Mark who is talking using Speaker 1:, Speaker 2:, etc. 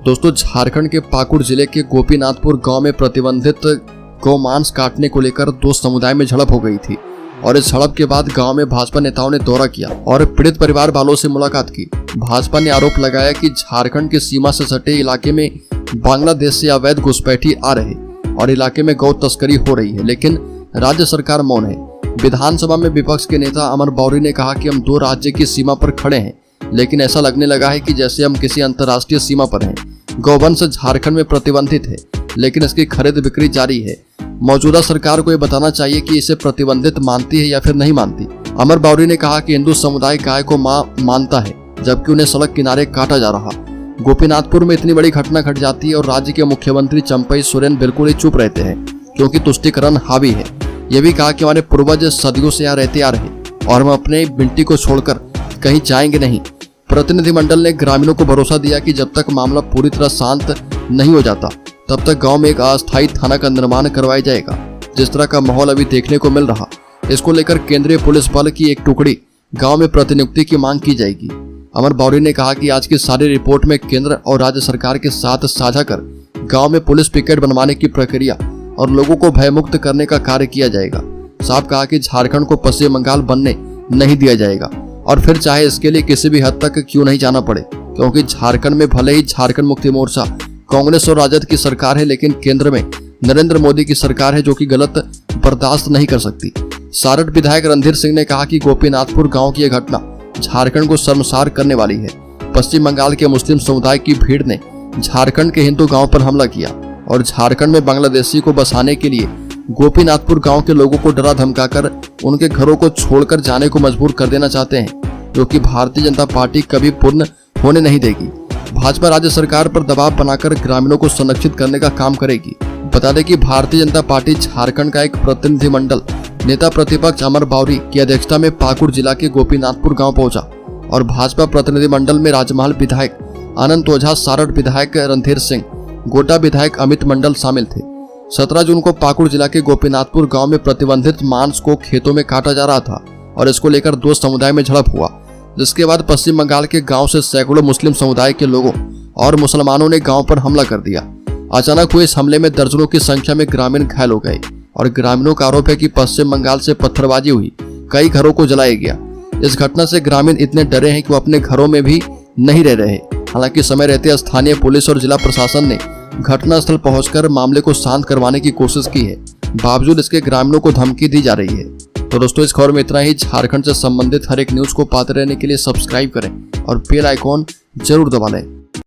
Speaker 1: दोस्तों, झारखंड के पाकुड़ जिले के गोपीनाथपुर गांव में प्रतिबंधित गौमांस काटने को लेकर दो समुदाय में झड़प हो गई थी और इस झड़प के बाद गांव में भाजपा नेताओं ने दौरा किया और पीड़ित परिवार वालों से मुलाकात की। भाजपा ने आरोप लगाया कि झारखंड की सीमा से सटे इलाके में बांग्लादेश से अवैध घुसपैठी आ रहे और इलाके में गौ तस्करी हो रही है, लेकिन राज्य सरकार मौन है। विधानसभा में विपक्ष के नेता अमर बौरी ने कहा कि हम दो राज्य की सीमा पर खड़े हैं, लेकिन ऐसा लगने लगा है कि जैसे हम किसी अंतर्राष्ट्रीय सीमा पर हैं। गौवंश झारखंड में प्रतिबंधित है, लेकिन इसकी खरीद बिक्री जारी है। मौजूदा सरकार को ये बताना चाहिए कि इसे प्रतिबंधित मानती है या फिर नहीं मानती। अमर बौरी ने कहा कि हिंदू समुदाय गाय को मां मानता है, जबकि उन्हें सड़क किनारे काटा जा रहा। गोपीनाथपुर में इतनी बड़ी घटना घट जाती है और राज्य के मुख्यमंत्री चंपई सोरेन बिल्कुल ही चुप रहते हैं, क्योंकि तुष्टीकरण हावी है। ये भी कहा कि हमारे पूर्वज सदियों से यहाँ रहते आ रहे और हम अपने मिट्टी को छोड़कर कहीं जाएंगे नहीं। प्रतिनिधिमंडल ने ग्रामीणों को भरोसा दिया कि जब तक मामला पूरी तरह शांत नहीं हो जाता, तब तक गांव में एक अस्थायी थाना का निर्माण करवाया जाएगा। जिस तरह का माहौल अभी देखने को मिल रहा, इसको लेकर केंद्रीय पुलिस बल की एक टुकड़ी गांव में प्रतिनियुक्ति की मांग की जाएगी। अमर बौरी ने कहा कि आज की सारी रिपोर्ट में केंद्र और राज्य सरकार के साथ साझा कर गांव में पुलिस पिकेट बनवाने की प्रक्रिया और लोगों को भयमुक्त करने का कार्य किया जाएगा। साफ कहा कि झारखंड को पश्चिम बंगाल बनने नहीं दिया जाएगा, और फिर चाहे इसके लिए किसी भी हद तक क्यों नहीं जाना पड़े, क्योंकि झारखंड में भले ही झारखंड मुक्ति मोर्चा कांग्रेस और राजद की सरकार है, लेकिन केंद्र में नरेंद्र मोदी की सरकार है, जो कि गलत बर्दाश्त नहीं कर सकती। सारठ विधायक रणधीर सिंह ने कहा कि गोपीनाथपुर गांव की यह घटना झारखंड को शर्मसार करने वाली है। पश्चिम बंगाल के मुस्लिम समुदाय की भीड़ ने झारखंड के हिंदू गांव पर हमला किया और झारखंड में बांग्लादेशी को बसाने के लिए गोपीनाथपुर गांव के लोगों को डरा धमकाकर उनके घरों को छोड़कर जाने को मजबूर कर देना चाहते हैं, जो कि भारतीय जनता पार्टी कभी पूर्ण होने नहीं देगी। भाजपा राज्य सरकार पर दबाव बनाकर ग्रामीणों को संरक्षित करने का काम करेगी। बता दें कि भारतीय जनता पार्टी झारखंड का एक प्रतिनिधिमंडल नेता प्रतिपक्ष अमर बौरी की अध्यक्षता में पाकुड़ जिला के गोपीनाथपुर गांव पहुंचा और भाजपा प्रतिनिधिमंडल में राजमहल विधायक आनंद ओझा, सारठ विधायक रणधीर सिंह, गोड्डा विधायक अमित मंडल शामिल थे। 17 जून को पाकुड़ जिला के गोपीनाथपुर गांव में प्रतिबंधित मांस को खेतों में काटा जा रहा था और इसको लेकर दो समुदाय में झड़प हुआ, जिसके बाद पश्चिम बंगाल के गांव से सैकड़ों मुस्लिम समुदाय के लोगों और मुसलमानों ने गांव पर हमला कर दिया। अचानक हुए इस हमले में दर्जनों की संख्या में ग्रामीण घायल हो गए और ग्रामीणों का आरोप है कि पश्चिम बंगाल से पत्थरबाजी हुई, कई घरों को जलाया गया। इस घटना से ग्रामीण इतने डरे हैं कि वो अपने घरों में भी नहीं रह रहे। हालांकि समय रहते स्थानीय पुलिस और जिला प्रशासन ने घटनास्थल पहुंचकर मामले को शांत करवाने की कोशिश की है। बावजूद इसके ग्रामीणों को धमकी दी जा रही है। तो दोस्तों, इस खबर में इतना ही। झारखंड से संबंधित हर एक न्यूज को पाते रहने के लिए सब्सक्राइब करें और बेल आइकॉन जरूर दबा लें।